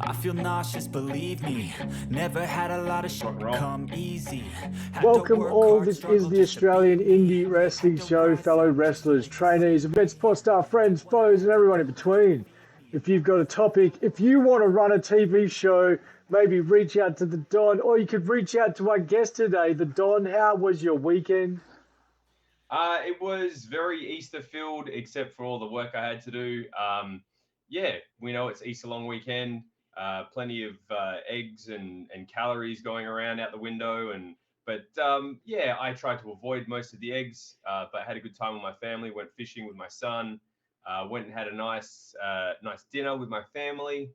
I feel nauseous, believe me. Never had a lot of shit come easy. Welcome all, this is the Australian Indie Wrestling Show, fellow wrestlers, trainees, event support staff, friends, foes, and everyone in between. If you've got a topic, if you want to run a TV show, maybe reach out to the Don, or you could reach out to our guest today, the Don. How was your weekend? It was very Easter-filled, except for all the work I had to do. Yeah, we know it's Easter long weekend. Plenty of eggs and calories going around out the window, but yeah, I tried to avoid most of the eggs, but I had a good time with my family. Went fishing with my son. Went and had a nice dinner with my family,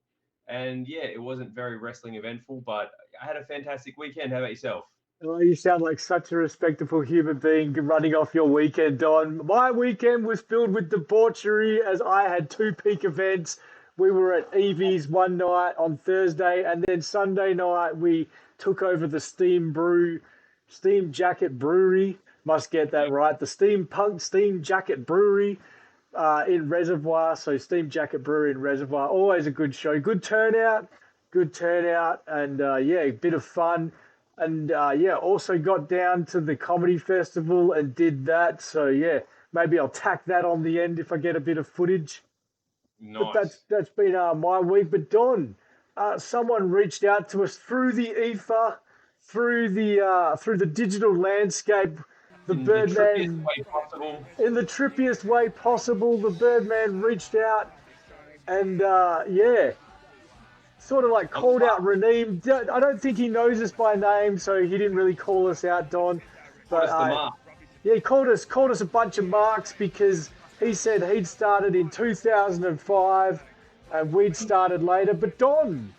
and yeah, it wasn't very wrestling eventful, but I had a fantastic weekend. How about yourself? Oh, you sound like such a respectable human being running off your weekend, Don. My weekend was filled with debauchery as I had two peak events. We were at Evie's one night on Thursday, and then Sunday night we took over the Steam Jacket Brewery. Must get that right. The Steam Jacket Brewery in Reservoir. So Steam Jacket Brewery in Reservoir. Always a good show. Good turnout, and yeah, a bit of fun. And yeah, also got down to the comedy festival and did that. So yeah, maybe I'll tack that on the end if I get a bit of footage. Nice. But that's been my week. But Don, someone reached out to us through the ether, through the digital landscape. The Birdman, in the trippiest way possible, the Birdman reached out, and yeah, sort of like called out Renee. I don't think he knows us by name, so he didn't really call us out, Don. But yeah, he called us a bunch of marks because he said he'd started in 2005 and we'd started later. But Don,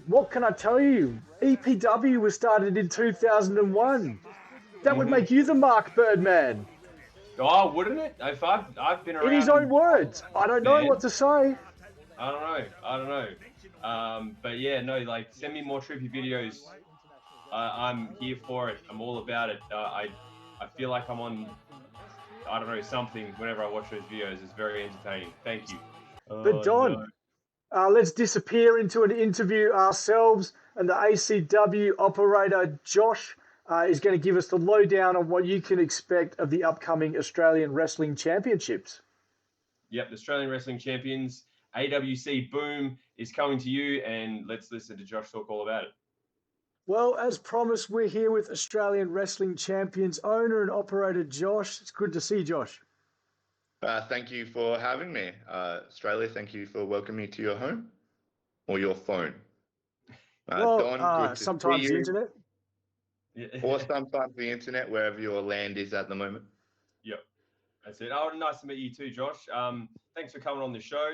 what can I tell you? EPW was started in 2001. That would make you the Mark Birdman. Oh, wouldn't it? If I've been around. In his own words. I don't know what to say. I don't know. But yeah, no, like send me more trippy videos. I'm here for it. I'm all about it. I feel like I'm on, I don't know, something whenever I watch those videos. It's very entertaining. Thank you. But Don, let's disappear into an interview ourselves, and the ACW operator Josh is going to give us the lowdown on what you can expect of the upcoming Australian Wrestling Championships. Yep, the Australian Wrestling Champions, AWC Boom, is coming to you, and let's listen to Josh talk all about it. Well, as promised, we're here with Australian Wrestling Champions owner and operator Josh. It's good to see you, Josh. Thank you for having me. Australia, thank you for welcoming me to your home or your phone. Don, sometimes the internet. Or sometimes the internet, wherever your land is at the moment. Yep, that's it. Oh, nice to meet you too, Josh. Thanks for coming on the show.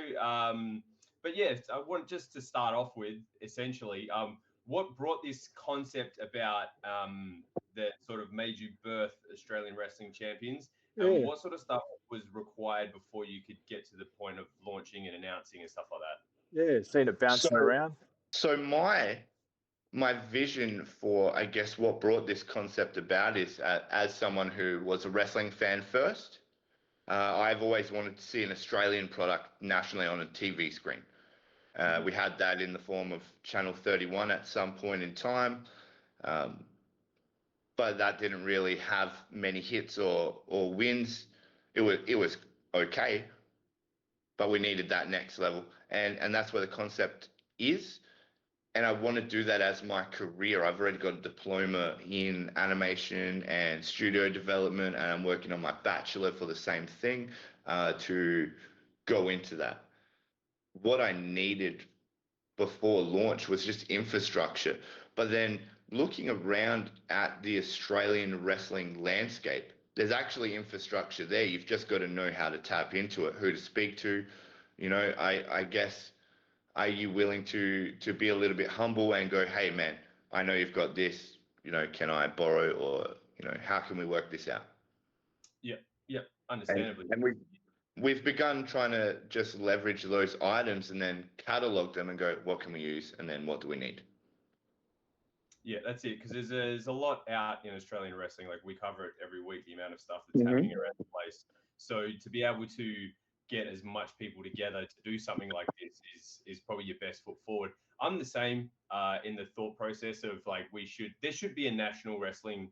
But yeah, I want just to start off with, essentially, what brought this concept about that sort of made you birth Australian Wrestling Champions? And what sort of stuff was required before you could get to the point of launching and announcing and stuff like that? Yeah, seen it bouncing around. So my vision for, I guess, what brought this concept about is as someone who was a wrestling fan first, I've always wanted to see an Australian product nationally on a TV screen. We had that in the form of Channel 31 at some point in time, but that didn't really have many hits or wins. It was okay, but we needed that next level, and that's where the concept is. And I want to do that as my career. I've already got a diploma in animation and studio development, and I'm working on my bachelor for the same thing to go into that. What I needed before launch was just infrastructure. But then looking around at the Australian wrestling landscape, there's actually infrastructure there. You've just got to know how to tap into it, who to speak to. You know, I guess, are you willing to be a little bit humble and go, hey, man, I know you've got this, you know, can I borrow, or, you know, how can we work this out? Yeah, understandably. And we've begun trying to just leverage those items and then catalog them and go, what can we use? And then what do we need? Yeah, that's it. Because there's a lot out in Australian wrestling. Like, we cover it every week, the amount of stuff that's happening around the place. So to be able to get as much people together to do something like this is probably probably your best foot forward. I'm the same in the thought process of like there should be a national wrestling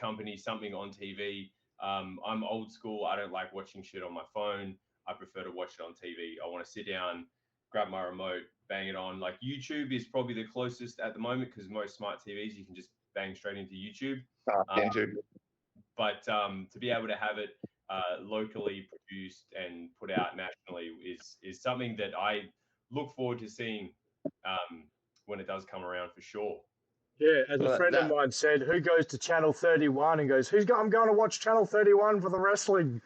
company, something on TV. I'm old school. I don't like watching shit on my phone. I prefer to watch it on TV. I want to sit down, grab my remote, bang it on. Like YouTube is probably the closest at the moment because most smart TVs you can just bang straight into YouTube. But to be able to have it locally produced and put out nationally is something that I look forward to seeing when it does come around for sure. Yeah, as a friend of mine said, who goes to Channel 31 and goes, I'm going to watch Channel 31 for the wrestling.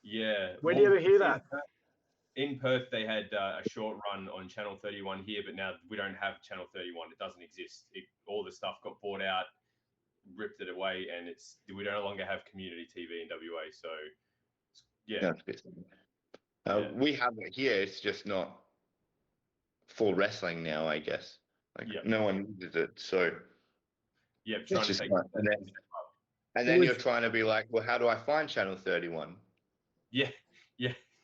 Yeah. Where do you ever hear that? In Perth, they had a short run on Channel 31 here, but now we don't have Channel 31. It doesn't exist. All the stuff got bought out, ripped it away, and we no longer have community TV in WA. So, yeah. We have it here. It's just not for wrestling now, I guess. Like no one uses it, so trying to take and then you're trying to be like, well, how do I find Channel 31? Yeah,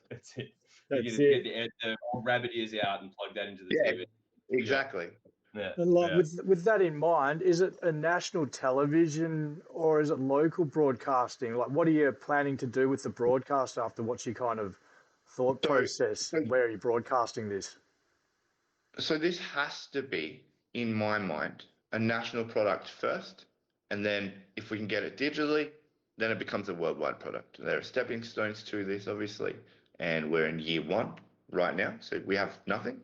that's it. You get the rabbit ears out and plug that into the TV. Exactly. Yeah. And with that in mind, is it a national television or is it local broadcasting? Like, what are you planning to do with the broadcast after? What's your kind of thought process? Where are you broadcasting this? So this has to be, in my mind, a national product first, and then if we can get it digitally, then it becomes a worldwide product. There are stepping stones to this, obviously, and we're in year 1 right now, so we have nothing.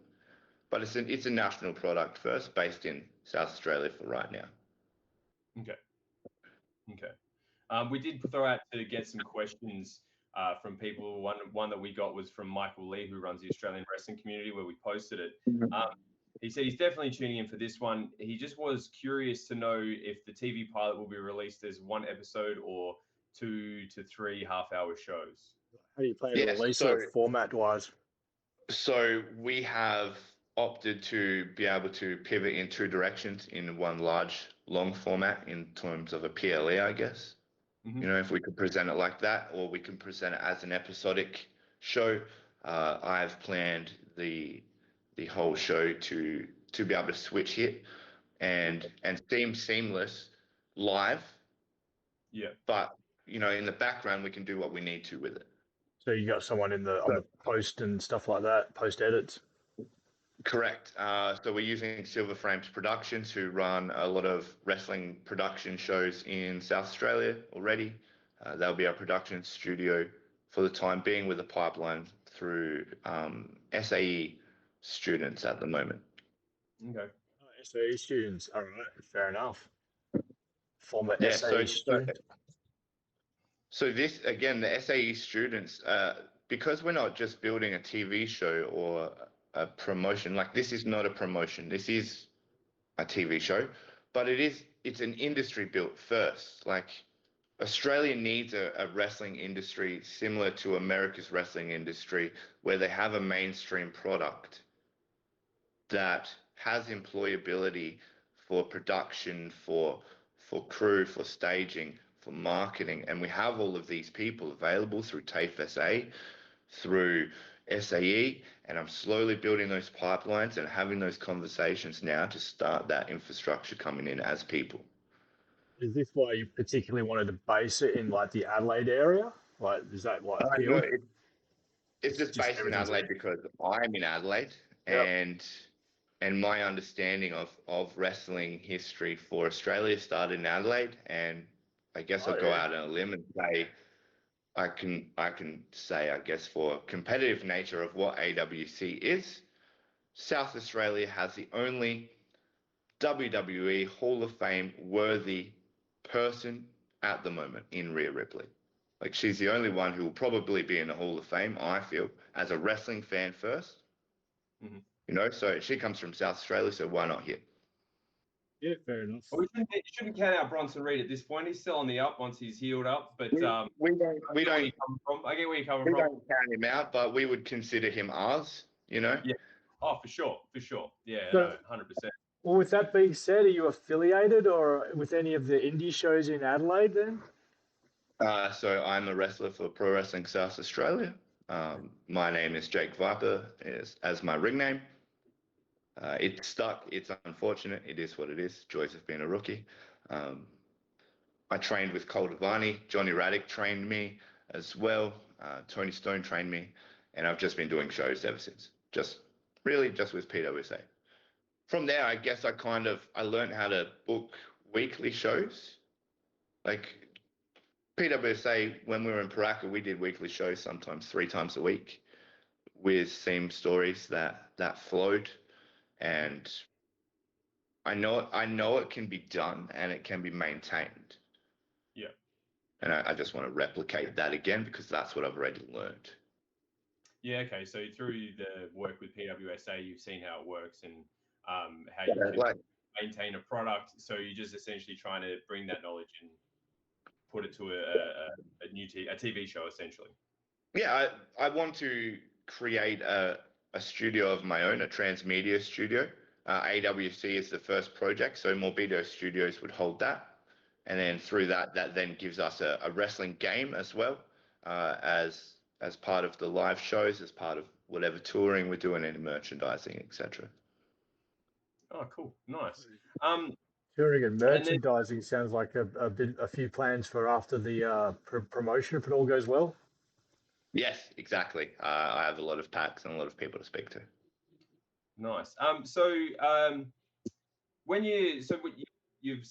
But it's a national product first, based in South Australia for right now. Okay. We did throw out to get some questions from people. One that we got was from Michael Lee, who runs the Australian Wrestling Community, where we posted it. He said he's definitely tuning in for this one. He just was curious to know if the TV pilot will be released as 1 episode or 2 to 3 half-hour shows. How do you plan to release it format-wise? So we have opted to be able to pivot in 2 directions in one large, long format in terms of a PLE, I guess. You know, if we could present it like that, or we can present it as an episodic show. I've planned the whole show to be able to switch it and seem seamless live. Yeah. But you know, in the background, we can do what we need to with it. So you got someone on the post and stuff like that, post edits. Correct. So we're using Silver Frames Productions, who run a lot of wrestling production shows in South Australia already. They'll be our production studio for the time being, with a pipeline through SAE students at the moment. Okay. SAE students. All right. Fair enough. Former SAE students. So this, again, the SAE students, because we're not just building a TV show or a promotion, like this is not a promotion, this is a TV show, but it's an industry built first. Like Australia needs a wrestling industry similar to America's wrestling industry, where they have a mainstream product that has employability for production, for crew, for staging, for marketing, and we have all of these people available through TAFE, through SAE, and I'm slowly building those pipelines and having those conversations now to start that infrastructure coming in as people. Is this why you particularly wanted to base it in like the Adelaide area? Like, is that what no, it's just based in Adelaide because I'm in Adelaide, and my understanding of wrestling history for Australia started in Adelaide, and I guess I'll go out on a limb and say I can say, I guess, for competitive nature of what AWC is, South Australia has the only WWE Hall of Fame worthy person at the moment in Rhea Ripley. Like, she's the only one who will probably be in the Hall of Fame, I feel, as a wrestling fan first. You know, so she comes from South Australia, so why not here? Yeah, fair enough. Well, we shouldn't count out Bronson Reed at this point. He's still on the up once he's healed up. But we don't. I get where you're coming from. We don't count him out, but we would consider him ours. You know. Yeah. Oh, for sure. Yeah, So, 100%. Well, with that being said, are you affiliated or with any of the indie shows in Adelaide then? So I'm a wrestler for Pro Wrestling South Australia. My name is Jake Viper, as my ring name. It's stuck. It's unfortunate. It is what it is. Joys of being a rookie. I trained with Cole Devani. Johnny Raddick trained me as well. Tony Stone trained me. And I've just been doing shows ever since. Just with PWSA. From there, I guess I learned how to book weekly shows. Like PWSA, when we were in Paraka, we did weekly shows sometimes 3 times a week with theme stories that flowed. And I know it can be done and it can be maintained. Yeah. And I just want to replicate that again because that's what I've already learned. Yeah, okay. So through the work with PWSA, you've seen how it works and how you can maintain a product. So you're just essentially trying to bring that knowledge and put it to a new TV show, essentially. Yeah, I want to create a studio of my own, a transmedia studio. AWC is the first project, so Morbido Studios would hold that. And then through that then gives us a wrestling game as well, as part of the live shows, as part of whatever touring we're doing, any merchandising, etc. Oh, cool, nice. Touring and merchandising sounds like a few plans for after the promotion if it all goes well. Yes, exactly. I have a lot of packs and a lot of people to speak to. Nice. When you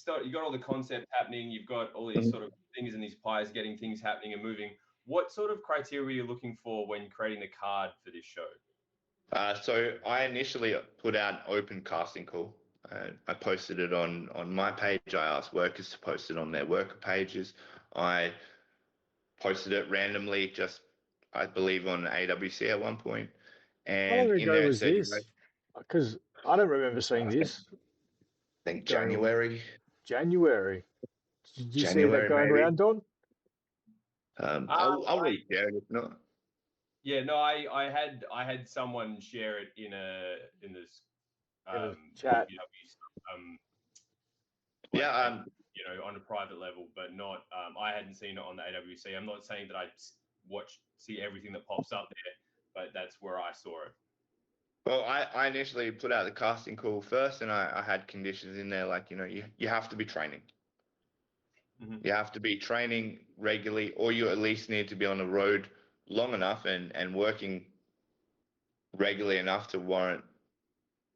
got all the concept happening, you've got all these sort of things in these pies, getting things happening and moving. What sort of criteria are you looking for when creating the card for this show? So I initially put out an open casting call. I posted it on my page. I asked workers to post it on their worker pages. I posted it randomly, just I believe on AWC at one point. And how long ago was this? Because I don't remember seeing this. I think January. January. Did you see that going maybe around, Don? I'll reshare it if not. Yeah, no, I had someone share it in this chat. On a private level, but not. I hadn't seen it on the AWC. I'm not saying that I see everything that pops up there, but that's where I saw it. Well, I initially put out the casting call first, and I had conditions in there like, you have to be training. Mm-hmm. You have to be training regularly, or you at least need to be on the road long enough and working regularly enough to warrant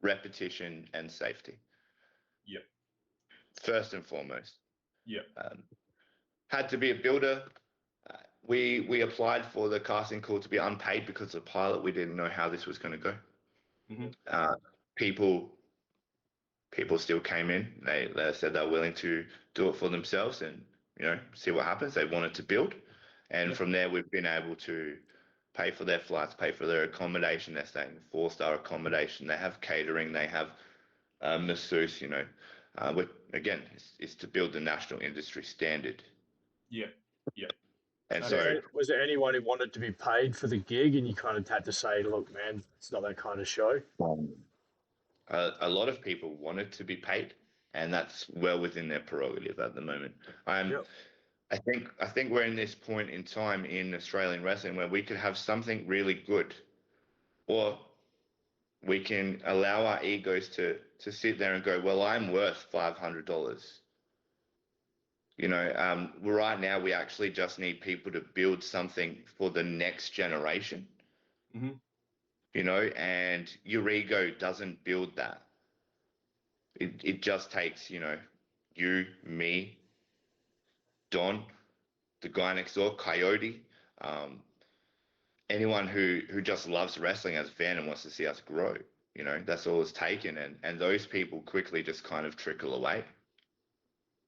repetition and safety. Yep. First and foremost. Yep. Had to be a builder. We applied for the casting call to be unpaid because of the pilot. We didn't know how this was going to go. Mm-hmm. People still came in. They said they're willing to do it for themselves and see what happens. They wanted to build, and from there we've been able to pay for their flights, pay for their accommodation. They're staying in 4-star accommodation. They have catering. They have masseuse. Again, it's to build the national industry standard. Yeah. And was there anyone who wanted to be paid for the gig, and you kind of had to say, "Look, man, it's not that kind of show." A lot of people wanted to be paid, and that's well within their prerogative at the moment. I think we're in this point in time in Australian wrestling where we could have something really good, or we can allow our egos to sit there and go, "Well, I'm worth $500." Right now we actually just need people to build something for the next generation. Mm-hmm. And your ego doesn't build that. It just takes, you, me, Don, the guy next door, Coyote, anyone who just loves wrestling as a fan and wants to see us grow. That's all it's taken. And those people quickly just kind of trickle away.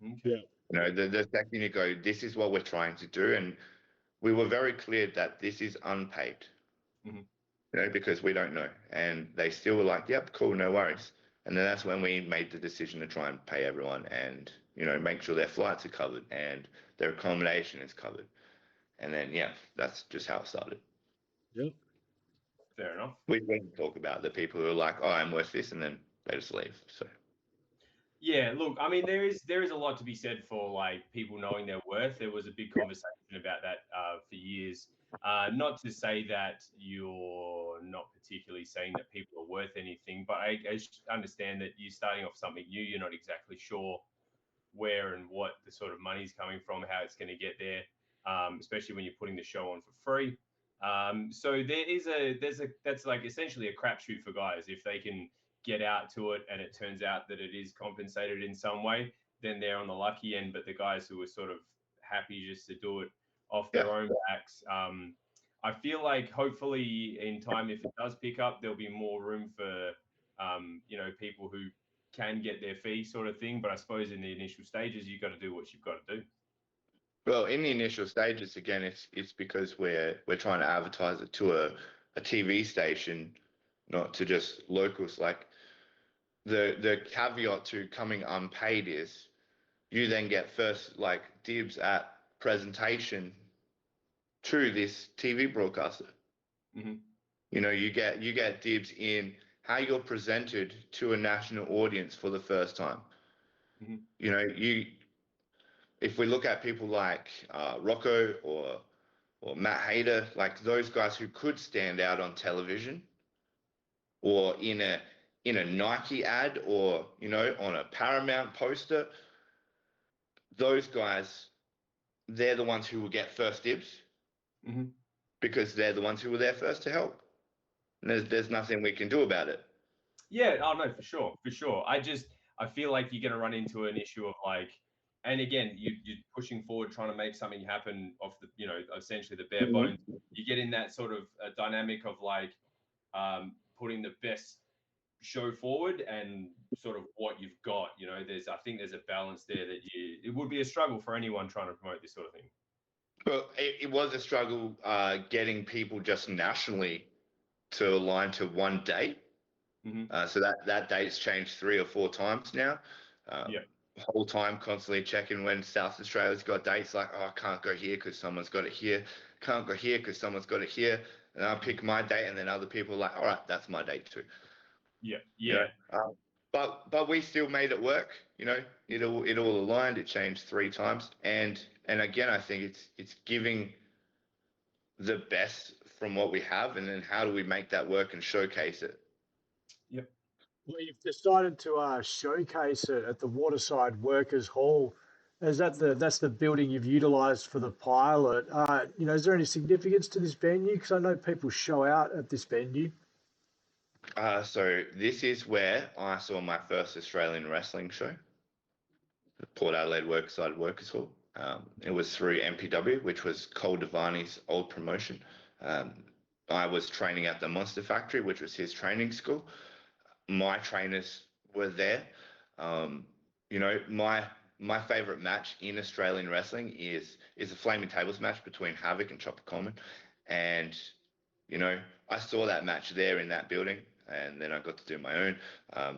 Okay. The second you go, this is what we're trying to do. And we were very clear that this is unpaid, because we don't know. And they still were like, yep, cool, no worries. And then that's when we made the decision to try and pay everyone and, make sure their flights are covered and their accommodation is covered. And then, that's just how it started. Yep. Fair enough. We didn't talk about the people who are like, oh, I'm worth this, and then they just leave. So. Yeah, look, I mean, there is a lot to be said for like people knowing their worth. There was a big conversation about that for years. Not to say that you're not particularly saying that people are worth anything, but I understand that you're starting off something new. You're not exactly sure where and what the sort of money's coming from, how it's going to get there, especially when you're putting the show on for free. So that's like essentially a crapshoot for guys. If they can get out to it and it turns out that it is compensated in some way, then they're on the lucky end. But the guys who are sort of happy just to do it off their own backs, I feel like hopefully in time, if it does pick up, there'll be more room for people who can get their fee sort of thing. But I suppose in the initial stages, you've got to do what you've got to do. Well, in the initial stages, again, it's because we're trying to advertise it to a TV station, not to just locals. Like the caveat to coming unpaid is you then get first like dibs at presentation to this TV broadcaster. Mm-hmm. You get dibs in how you're presented to a national audience for the first time. Mm-hmm. If we look at people like Rocco or Matt Hayter, like those guys who could stand out on television or in a Nike ad or on a Paramount poster, those guys, they're the ones who will get first dibs because they're the ones who were there first to help. And there's nothing we can do about it. Yeah, oh no, for sure. I feel like you're going to run into an issue of like, and again, you're pushing forward, trying to make something happen off the, essentially the bare bones. You get in that sort of dynamic of like putting the best show forward and sort of what you've got. I think there's a balance there that it would be a struggle for anyone trying to promote this sort of thing. Well, it was a struggle getting people just nationally to align to one date. So that date's changed 3 or 4 times now. Whole time constantly checking when South Australia's got dates, like, oh, I can't go here because someone's got it here. Can't go here because someone's got it here. And I'll pick my date, and then other people are like, all right, that's my date too. Yeah. But we still made it work. It all aligned. It changed 3 times, and again, I think it's giving the best from what we have, and then how do we make that work and showcase it? Yep. Well, you've decided to showcase it at the Waterside Workers Hall. That's the building you've utilised for the pilot. Is there any significance to this venue? Because I know people show out at this venue. So this is where I saw my first Australian wrestling show, the Port Adelaide Waterside Workers Hall. It was through MPW, which was Cole Devani's old promotion. I was training at the Monster Factory, which was his training school. My trainers were there. My favorite match in Australian wrestling is a Flaming Tables match between Havoc and Chopper Coleman. And, I saw that match there in that building, and then I got to do my own.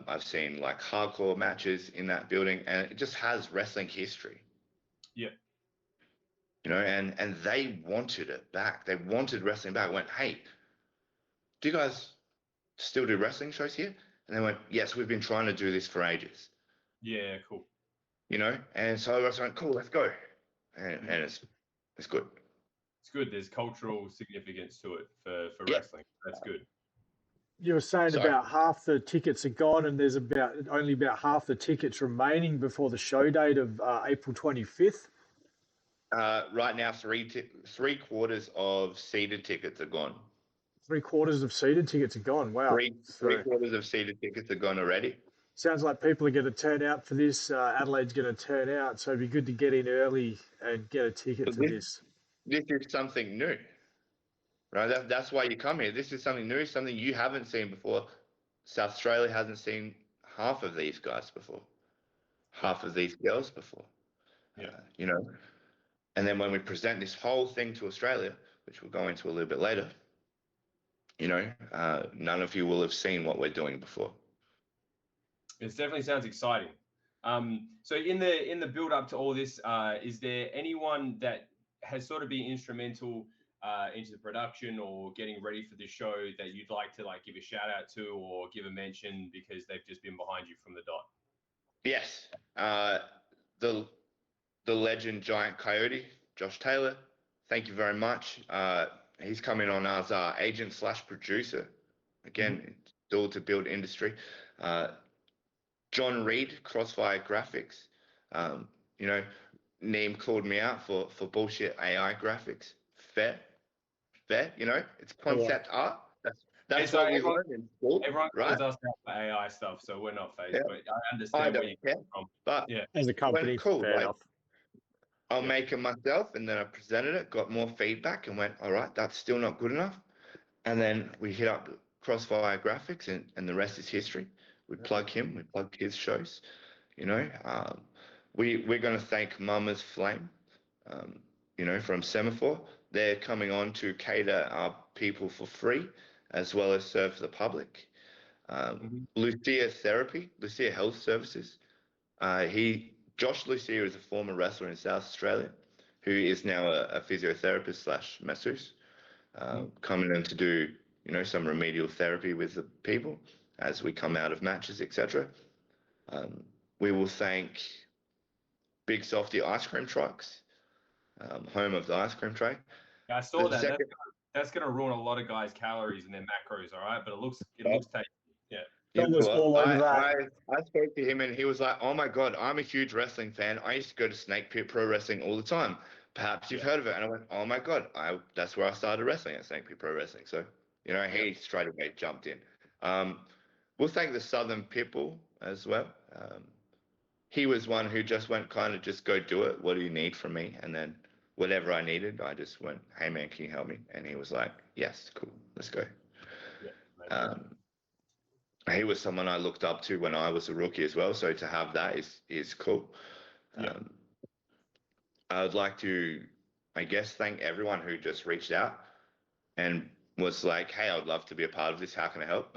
I've seen like hardcore matches in that building, and it just has wrestling history. Yeah. And they wanted it back. They wanted wrestling back. I went, hey, do you guys still do wrestling shows here? And they went, yes, we've been trying to do this for ages. Yeah, cool. And so I was like, cool, let's go. And it's good. It's good. There's cultural significance to it for wrestling. That's good. You were saying about half the tickets are gone, and there's only about half the tickets remaining before the show date of April 25th. Right now, 3/4 of seated tickets are gone. 3/4 of seated tickets are gone. Wow. 3/4 of seated tickets are gone already. Sounds like people are going to turn out for this. Adelaide's going to turn out, so it'd be good to get in early and get a ticket for this. This is something new, right? That's why you come here. This is something new, something you haven't seen before. South Australia hasn't seen half of these guys before, half of these girls before. Yeah. And then when we present this whole thing to Australia, which we'll go into a little bit later, none of you will have seen what we're doing before. It definitely sounds exciting. So in the build up to all this, is there anyone that has sort of been instrumental into the production or getting ready for this show that you'd like to give a shout out to or give a mention because they've just been behind you from the dot? Yes. The legend Giant Coyote, Josh Taylor, thank you very much. He's coming on as our agent / producer. Again, it's all to build industry. John Reed, Crossfire Graphics. You know, Neem called me out for bullshit AI graphics. Fair. You know, it's concept art. That's so what we learned in school, Everyone right? calls us out for AI stuff, so we're not phased. Yeah. But I I understand where don't you care, come from. but Yeah. As a company, cool, fair like, enough. I'll make it myself, and then I presented it, got more feedback, and went, all right, that's still not good enough. And then we hit up Crossfire Graphics, and the rest is history. We plug him, we plug his shows. You know, we're going to thank Mama's Flame, you know, from Semaphore. They're coming on to cater our people for free, as well as serve the public. Lucia Health Services. Josh Lucia is a former wrestler in South Australia, who is now a physiotherapist / masseuse, coming in to do, you know, some remedial therapy with the people as we come out of matches, etc. We will thank Big Softy Ice Cream Trucks, home of the ice cream tray. Yeah, I saw that. That's going to ruin a lot of guys' calories and their macros, all right? But it looks tasty. Yeah. That was all over that. I spoke to him and he was like, oh my God, I'm a huge wrestling fan. I used to go to Snake Pit Pro Wrestling all the time. Perhaps you've heard of it. And I went, oh my God, that's where I started wrestling, at Snake Pit Pro Wrestling. So, you know, he straight away jumped in. We'll thank the Southern Pitbull as well. He was one who just went kind of just go do it. What do you need from me? And then whatever I needed, I just went, hey man, can you help me? And he was like, yes, cool, let's go. Yeah, he was someone I looked up to when I was a rookie as well. So to have that is cool. Yeah. I would like to, I guess, thank everyone who just reached out and was like, hey, I would love to be a part of this. How can I help?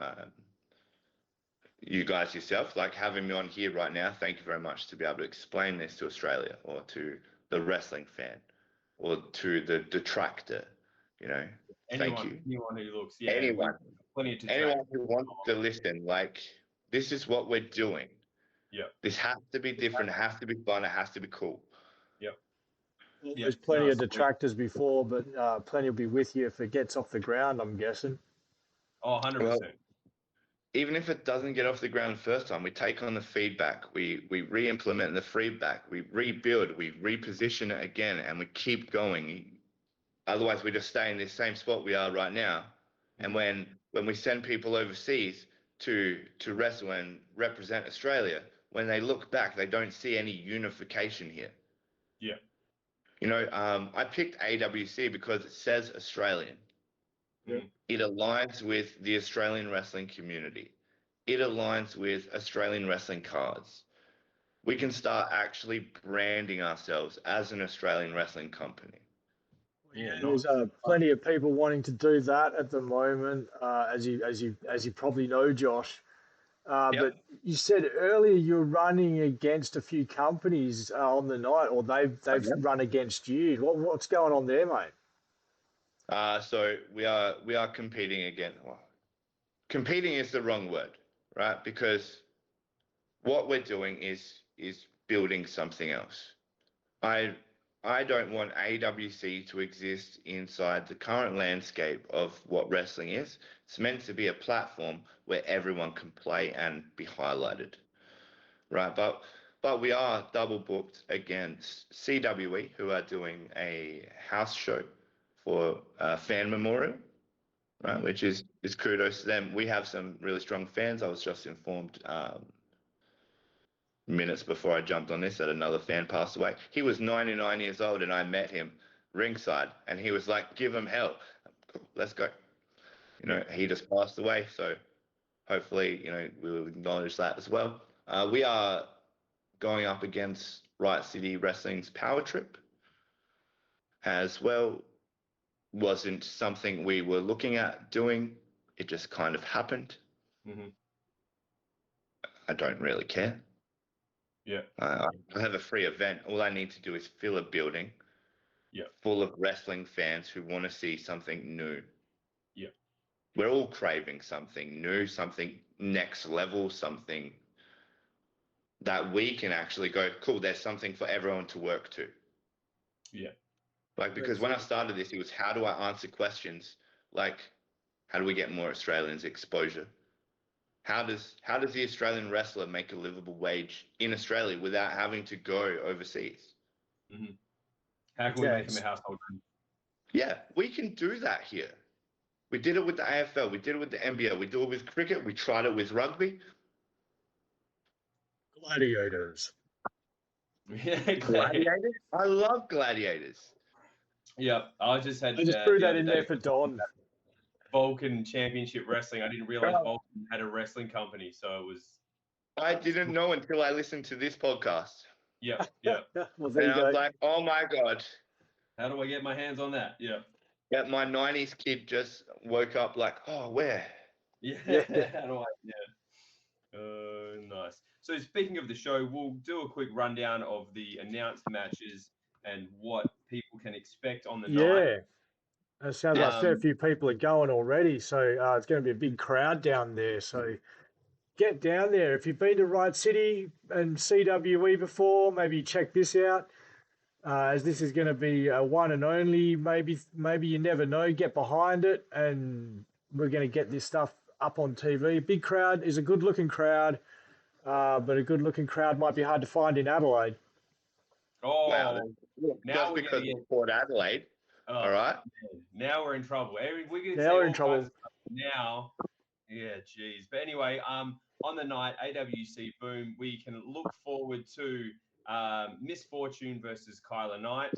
You guys yourself, like having me on here right now, thank you very much to be able to explain this to Australia or to the wrestling fan or to the detractor, you know. Thank you. Anyone who looks, anyone who wants to listen, like, this is what we're doing. Yeah. This has to be different. It has to be fun. It has to be cool. Yep. There's plenty of detractors before, but plenty will be with you if it gets off the ground, I'm guessing. Oh, 100%. Well, even if it doesn't get off the ground the first time, we take on the feedback, we re-implement the feedback, we rebuild, we reposition it again, and we keep going. Otherwise, we just stay in this same spot we are right now. And when we send people overseas to wrestle and represent Australia, when they look back, they don't see any unification here. Yeah. You know, I picked AWC because it says Australian. Yeah. It aligns with the Australian wrestling community. It aligns with Australian wrestling cards. We can start actually branding ourselves as an Australian wrestling company. Yeah, there's plenty of people wanting to do that at the moment, as you probably know, Josh. But you said earlier you're running against a few companies on the night, or they've run against you. What's going on there, mate? So we are competing again. Well, competing is the wrong word, right? Because what we're doing is building something else. I don't want AWC to exist inside the current landscape of what wrestling is. It's meant to be a platform where everyone can play and be highlighted, right? But we are double booked against CWE, who are doing a house show for Fan Memorial, right? Which is kudos to them. We have some really strong fans. I was just informed minutes before I jumped on this that another fan passed away. He was 99 years old and I met him ringside and he was like, give him hell. Cool, let's go. You know, he just passed away. So hopefully, you know, we'll acknowledge that as well. We are going up against Riot City Wrestling's Power Trip as well. Wasn't something we were looking at doing. It just kind of happened. Mm-hmm. I don't really care. Yeah. I have a free event. All I need to do is fill a building full of wrestling fans who want to see something new. Yeah. We're all craving something new, something next level, something that we can actually go, cool, there's something for everyone to work to. Yeah. Like, because when I started this, it was how do I answer questions like how do we get more Australians exposure? How does the Australian wrestler make a livable wage in Australia without having to go overseas? Mm-hmm. How can we make him a household name? Yeah, we can do that here. We did it with the AFL. We did it with the NBA. We do it with cricket. We tried it with rugby. Gladiators. Yeah, Gladiators. I love gladiators. Yeah, I just threw that in there for Don. Vulcan Championship Wrestling. I didn't realize Vulcan had a wrestling company, so it was. I didn't know until I listened to this podcast. Yeah. Well, there you I go. was like, oh my God. How do I get my hands on that? Yeah. Yeah, my 90s kid just woke up like, oh, where? Yeah. How do I? Yeah. Nice. So speaking of the show, we'll do a quick rundown of the announced matches and what people can expect on the night. It sounds like a fair few people are going already, so it's going to be a big crowd down there. So get down there. If you've been to Right City and CWE before, maybe check this out. As this is going to be a one and only, maybe you never know. Get behind it, and we're going to get this stuff up on TV. Big crowd is a good-looking crowd, but a good-looking crowd might be hard to find in Adelaide. Oh, wow. Now just because it's Port Adelaide. All right. Man, now we're in trouble. We're in trouble. Now, yeah, geez. But anyway, on the night, AWC Boom, we can look forward to Misfortune versus Kylo Knight,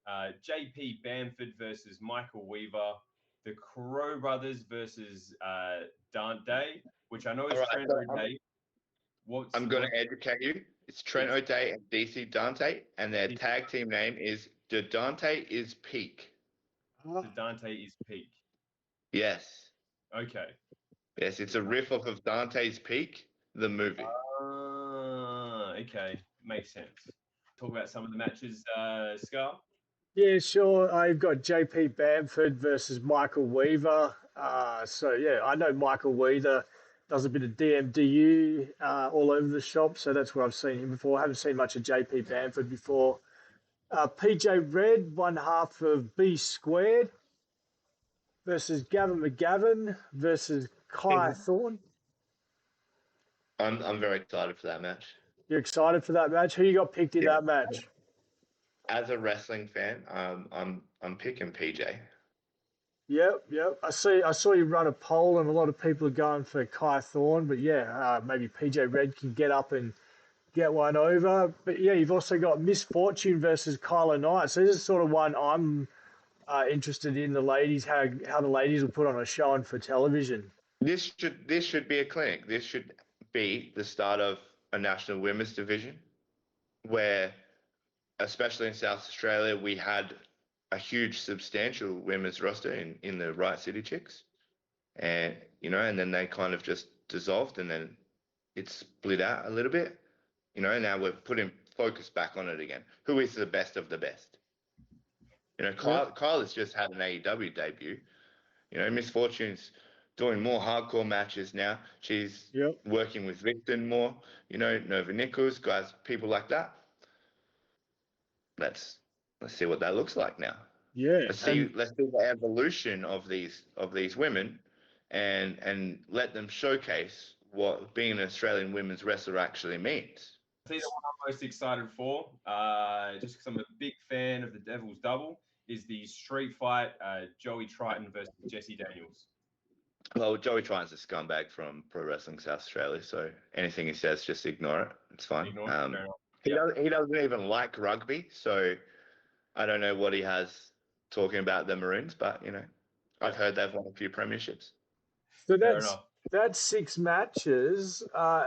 JP Bamford versus Michael Weaver, the Crow Brothers versus Dante, which I know is Trent O'Day. I'm going to educate you. It's Trent O'Day and DC Dante, and their tag team name is The Dante is Peak. The Dante is Peak. Yes. Okay. Yes, it's a riff off of Dante's Peak, the movie. Okay. Makes sense. Talk about some of the matches, Scar. Yeah, sure. I've got JP Bamford versus Michael Weaver. I know Michael Weaver does a bit of DMDU all over the shop, so that's where I've seen him before. I haven't seen much of JP Bamford before. PJ Red, one half of B Squared versus Gavin McGavin versus Kai Thorne. I'm very excited for that match. You're excited for that match? Who you got picked in that match? As a wrestling fan, I'm picking PJ. Yep. I saw you run a poll, and a lot of people are going for Kai Thorne, but maybe PJ Red can get up and get one over. But yeah, you've also got Misfortune versus Kylo Knight. So this is sort of one I'm interested in. The ladies, how the ladies will put on a show for television. This should be a clinic. This should be the start of a national women's division, where, especially in South Australia, we had a huge, substantial women's roster in the Right City Chicks, and then they kind of just dissolved, and then it split out a little bit. Now we're putting focus back on it again. Who is the best of the best? Kyle has just had an AEW debut. Misfortune's doing more hardcore matches now. She's working with Victon more. Nova Nichols, guys, people like that. Let's see what that looks like now. Yeah. Let's see the evolution of these women, and let them showcase what being an Australian women's wrestler actually means. I think the one I'm most excited for, just because I'm a big fan of the Devil's Double, is the street fight, Joey Triton versus Jesse Daniels. Well, Joey Triton's a scumbag from Pro Wrestling South Australia, so anything he says, just ignore it. It's fine. He doesn't even like rugby, so I don't know what he has talking about the Maroons, but I've heard they've won a few premierships. So that's 6 matches.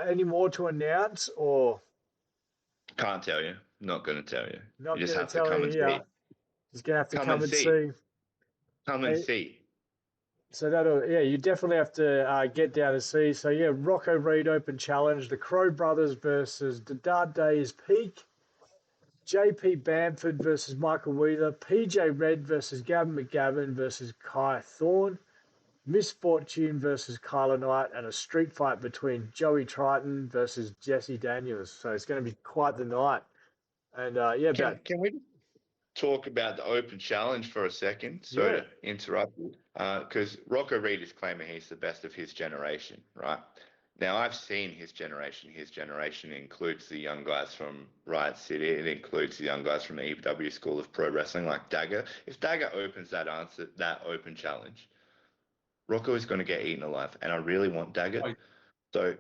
Any more to announce, or? Can't tell you. Not going to tell you. Not you just going have to to tell come you. and see. Just going to have to come and see. Come and see. So you definitely have to get down to see. So Rocco Reed Open Challenge, the Crow Brothers versus Dade is Peak, JP Bamford versus Michael Weaver, PJ Red versus Gavin McGavin versus Kai Thorne, Misfortune versus Kylo Knight, and a street fight between Joey Triton versus Jesse Daniels. So it's going to be quite the night. And talk about the open challenge for a second. Sorry to interrupt you. Because Rocco Reed is claiming he's the best of his generation, right? Now, I've seen his generation. His generation includes the young guys from Riot City. It includes the young guys from the EPW School of Pro Wrestling, like Dagger. If Dagger opens that open challenge, Rocco is going to get eaten alive, and I really want Dagger. So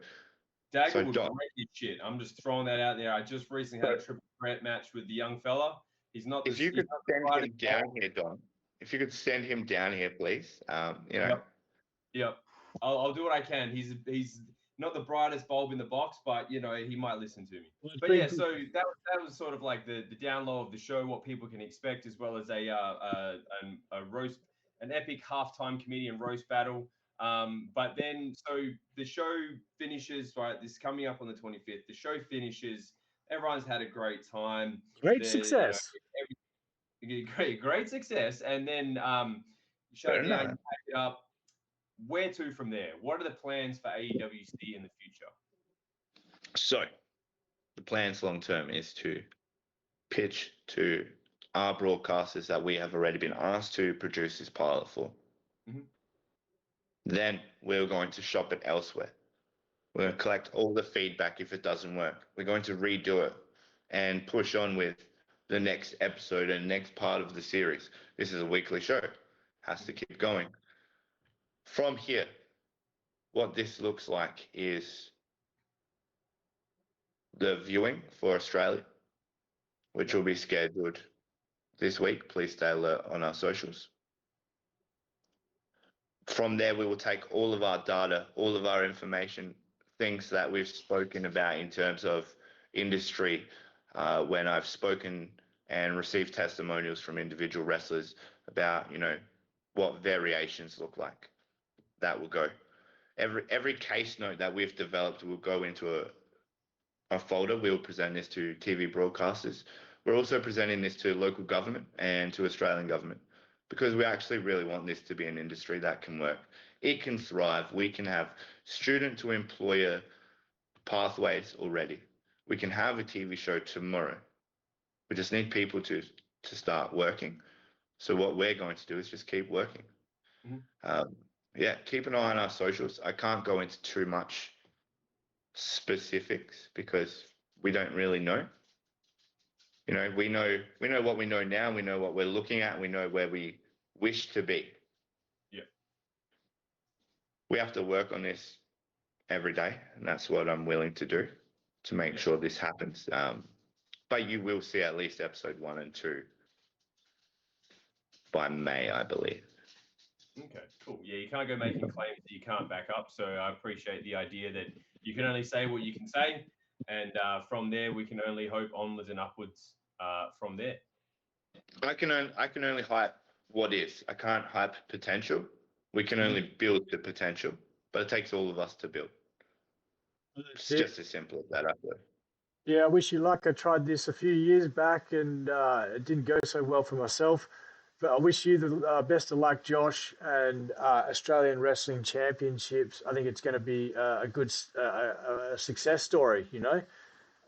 Dagger would break his shit. I'm just throwing that out there. I just recently had a triple threat match with the young fella. He's not. If you could send him down here, Don. If you could send him down here, please. You know. Yep. I'll do what I can. He's not the brightest bulb in the box, but you know he might listen to me. But yeah, so that was sort of like the down low of the show, what people can expect, as well as a roast, an epic halftime comedian roast battle. But then so the show finishes, right? This is coming up on the 25th. The show finishes. Everyone's had a great time. Great success. Great success. And then shut it down, you pack it up. Where to from there? What are the plans for AWC in the future? So, the plans long term is to pitch to our broadcasters that we have already been asked to produce this pilot for. Mm-hmm. Then we're going to shop it elsewhere. We're going to collect all the feedback if it doesn't work. We're going to redo it and push on with the next episode and next part of the series. This is a weekly show. Has to keep going. From here, what this looks like is the viewing for Australia, which will be scheduled this week. Please stay alert on our socials. From there, we will take all of our data, all of our information, things that we've spoken about in terms of industry, when I've spoken and received testimonials from individual wrestlers about, you know, what variations look like. That will go. Every case note that we've developed will go into a folder. We'll present this to TV broadcasters. We're also presenting this to local government and to Australian government because we actually really want this to be an industry that can work. It can thrive. We can have student to employer pathways already. We can have a TV show tomorrow. We just need people to start working. So what we're going to do is just keep working. Mm-hmm. Yeah, keep an eye on our socials. I can't go into too much specifics because we don't really know. You know, we know what we know now. We know what we're looking at. We know where we wish to be. Yeah. We have to work on this every day, and that's what I'm willing to do to make sure this happens. But you will see at least episode 1 and 2 by May, I believe. Okay, cool. Yeah, you can't go making claims that you can't back up. So I appreciate the idea that you can only say what you can say. And from there, we can only hope onwards and upwards from there. I can only hype what is. I can't hype potential. We can only build the potential. But it takes all of us to build. It's just as simple as that, I feel. Yeah, I wish you luck. I tried this a few years back and it didn't go so well for myself. But I wish you the best of luck, Josh, and Australian Wrestling Championships. I think it's going to be a good success story, you know.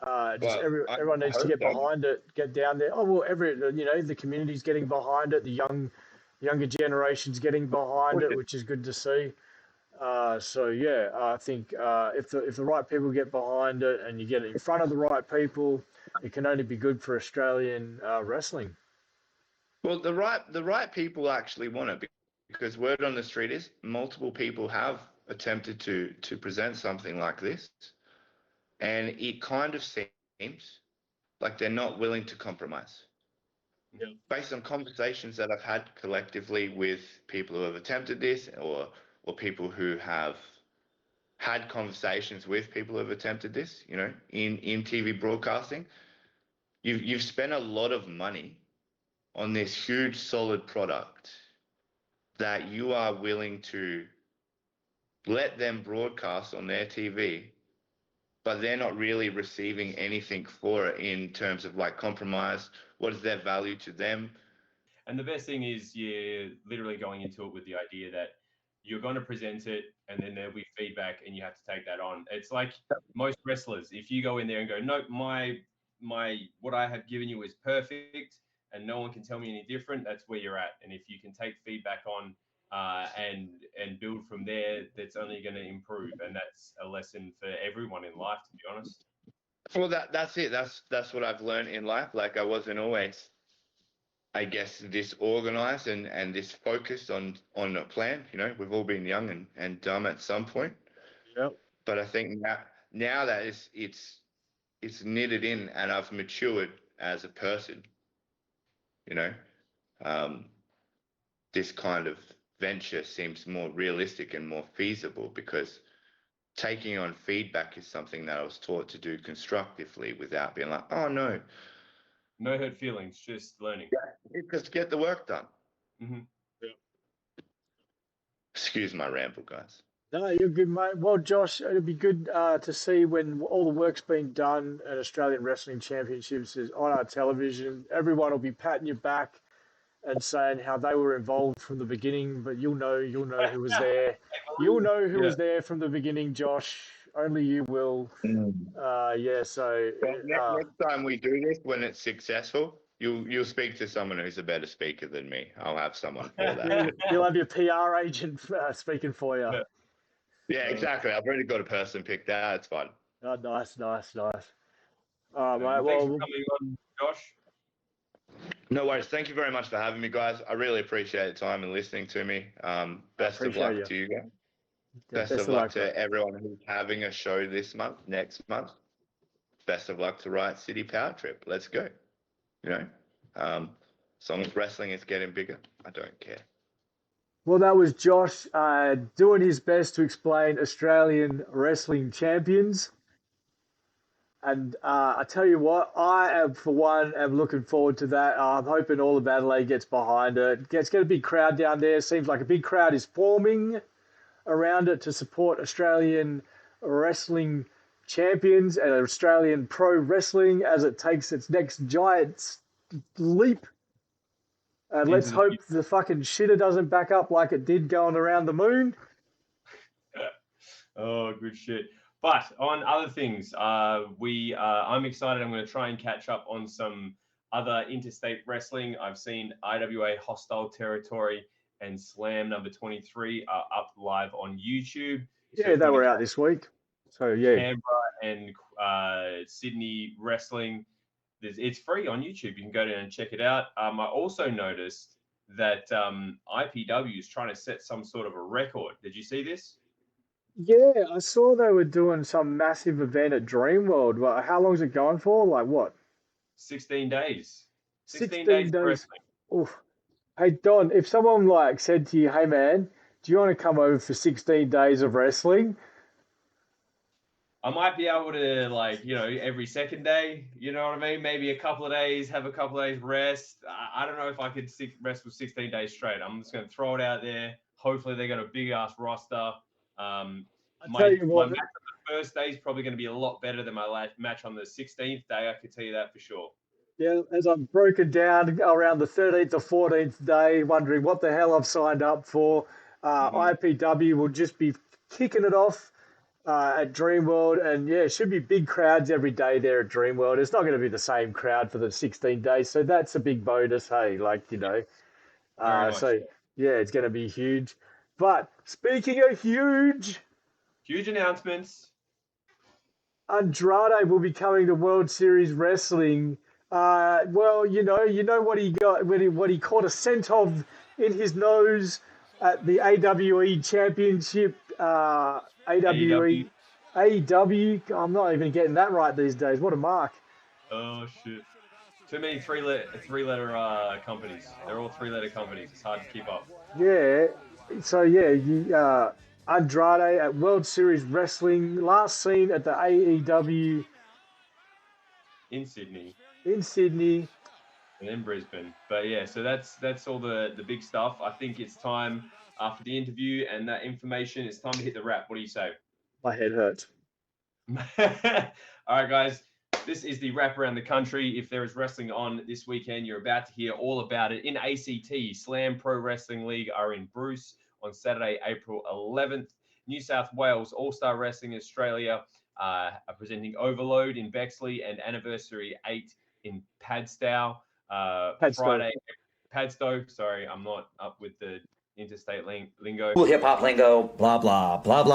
Everyone needs to get behind it, get down there. Oh, well, the community's getting behind it. The younger generation's getting behind it, which is good to see. So yeah, I think if the right people get behind it and you get it in front of the right people, it can only be good for Australian wrestling. Well, the right people actually want it because word on the street is multiple people have attempted to present something like this, and it kind of seems like they're not willing to compromise. Yeah. Based on conversations that I've had collectively with people who have attempted this or people who have had conversations with people who have attempted this, you know, in TV broadcasting, you've spent a lot of money on this huge solid product that you are willing to let them broadcast on their TV, but they're not really receiving anything for it in terms of like compromise. What is their value to them? And the best thing is you're literally going into it with the idea that you're going to present it and then there'll be feedback and you have to take that on. It's like most wrestlers, if you go in there and go, nope, my what I have given you is perfect, and no one can tell me any different, that's where you're at. And if you can take feedback on and build from there, that's only going to improve. And that's a lesson for everyone in life, to be honest. Well, that's it. That's what I've learned in life. Like I wasn't always, I guess, this organized and this focused on a plan. You know, we've all been young and dumb at some point. Yep. But I think now that it's knitted in and I've matured as a person, you know, this kind of venture seems more realistic and more feasible because taking on feedback is something that I was taught to do constructively without being like, oh no. No hurt feelings, just learning. Yeah, just get the work done. Mm-hmm. Yeah. Excuse my ramble, guys. No, you're good, mate. Well, Josh, it'd be good to see when all the work's been done at Australian Wrestling Championships is on our television. Everyone will be patting you back and saying how they were involved from the beginning, but you'll know who was there. You'll know who was there from the beginning, Josh. Only you will. Yeah. So next time we do this, when it's successful, you'll speak to someone who's a better speaker than me. I'll have someone for that. You'll have your PR agent speaking for you. Yeah, exactly. I've already got a person picked out. It's fine. Oh, nice. All right, mate. Thanks Well, for coming on, Josh. No worries. Thank you very much for having me, guys. I really appreciate the time and listening to me. Best of luck to you guys. Best of luck to everyone who's having a show next month. Best of luck to Riot City Power Trip. Let's go. You know, as long as wrestling is getting bigger, I don't care. Well, that was Josh doing his best to explain Australian wrestling champions. And I tell you what, I am, for one, am looking forward to that. I'm hoping all of Adelaide gets behind it. It's got a big crowd down there. Seems like a big crowd is forming around it to support Australian wrestling champions and Australian pro wrestling as it takes its next giant leap. And let's hope the fucking shitter doesn't back up like it did going around the moon. Oh, good shit. But on other things, I'm excited. I'm going to try and catch up on some other interstate wrestling. I've seen IWA Hostile Territory and Slam number 23 are up live on YouTube. Yeah, they were out this week. So, yeah. Canberra and Sydney wrestling. It's free on YouTube. You can go down and check it out. I also noticed that IPW is trying to set some sort of a record. Did you see this? Yeah, I saw they were doing some massive event at Dreamworld. Well, how long is it going for? Like what? 16 days. 16 days. Wrestling. Oof. Hey, Don, if someone like said to you, hey, man, do you want to come over for 16 days of wrestling? I might be able to, like, you know, every second day, you know what I mean? Maybe a couple of days, have a couple of days rest. I don't know if I could rest for 16 days straight. I'm just going to throw it out there. Hopefully they got a big-ass roster. My match on the first day is probably going to be a lot better than my match on the 16th day. I could tell you that for sure. Yeah, as I'm broken down around the 13th or 14th day, wondering what the hell I've signed up for. IPW will just be kicking it off at Dreamworld, and yeah, it should be big crowds every day there at Dreamworld. It's not going to be the same crowd for the 16 days, so that's a big bonus. Hey, like, you know, so yeah, it's going to be huge. But speaking of huge announcements, Andrade will be coming to World Series Wrestling. Well, you know what he got what he caught a scent of in his nose at the AWE Championship. AEW. I'm not even getting that right these days. What a mark! Oh shit! Too many three-letter companies. They're all three-letter companies. It's hard to keep up. Yeah. So yeah, Andrade at World Series Wrestling, last seen at the AEW in Sydney. And then Brisbane. But yeah, so that's all the big stuff. I think it's time after the interview and that information, it's time to hit the wrap. What do you say? My head hurts. All right, guys. This is the wrap around the country. If there is wrestling on this weekend, you're about to hear all about it. In ACT, Slam Pro Wrestling League are in Bruce on Saturday, April 11th. New South Wales All-Star Wrestling Australia are presenting Overload in Bexley and Anniversary 8 in Padstow. Friday, Padstow. Sorry, I'm not up with the interstate lingo. Cool hip hop lingo, blah, blah, blah, blah.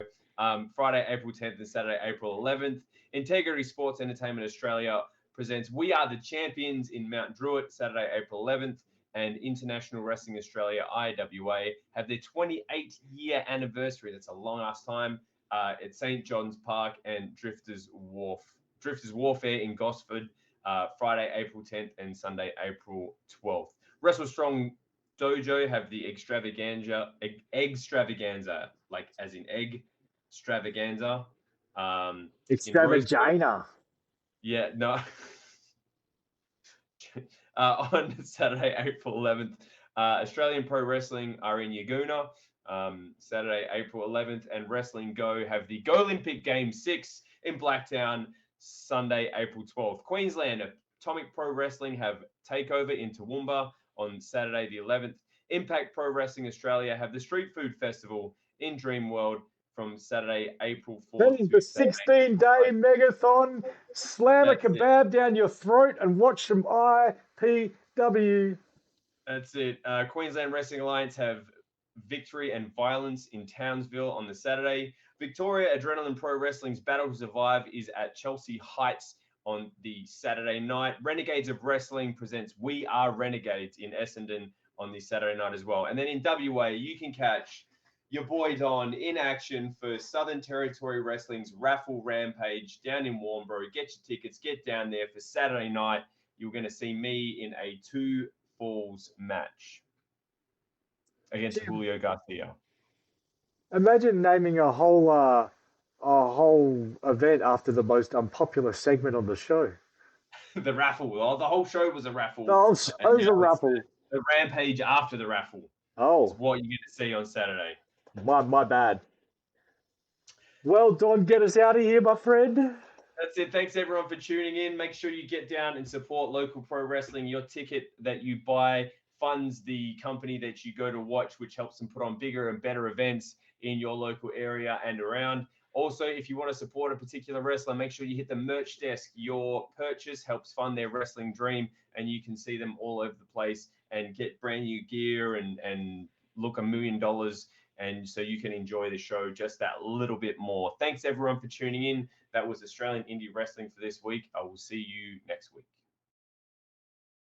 Friday, April 10th and Saturday, April 11th. Integrity Sports Entertainment Australia presents We Are the Champions in Mount Druitt, Saturday, April 11th. And International Wrestling Australia, IWA, have their 28-year anniversary. That's a long-ass time. At St. John's Park and Drifters Warfare in Gosford, Friday, April 10th and Sunday, April 12th. Wrestle Strong Dojo have the extravaganza, like as in egg, extravaganza. Extravagina. Yeah, no. On Saturday, April 11th, Australian Pro Wrestling are in Yaguna. Saturday, April 11th, and Wrestling Go have the Go Olympic Games 6 in Blacktown, Sunday, April 12th. Queensland Atomic Pro Wrestling have Takeover in Toowoomba on Saturday the 11th. Impact Pro Wrestling Australia have the Street Food Festival in Dreamworld from Saturday, April 4th. That is the 16-day megathon. Slam a kebab down your throat and watch some IPW. That's it. Queensland Wrestling Alliance have Victory and Violence in Townsville on the Saturday. Victoria Adrenaline Pro Wrestling's Battle to Survive is at Chelsea Heights on the Saturday night. Renegades of Wrestling presents We Are Renegades in Essendon on the Saturday night as well. And then in WA, you can catch your boy Don in action for Southern Territory Wrestling's Raffle Rampage down in Warnbro. Get your tickets, get down there for Saturday night. You're going to see me in a 2 falls match against Julio Garcia. Imagine naming a whole event after the most unpopular segment on the show. The raffle. Oh, the whole show was a raffle. The whole show was a raffle. The rampage after the raffle. Oh, is what you're going to see on Saturday. My bad. Well, Don, get us out of here, my friend. That's it. Thanks, everyone, for tuning in. Make sure you get down and support local pro wrestling. Your ticket that you buy funds the company that you go to watch, which helps them put on bigger and better events in your local area and around. Also, if you want to support a particular wrestler, make sure you hit the merch desk. Your purchase helps fund their wrestling dream, and you can see them all over the place and get brand new gear and look $1 million. And so you can enjoy the show just that little bit more. Thanks, everyone, for tuning in. That was Australian Indie Wrestling for this week. I will see you next week.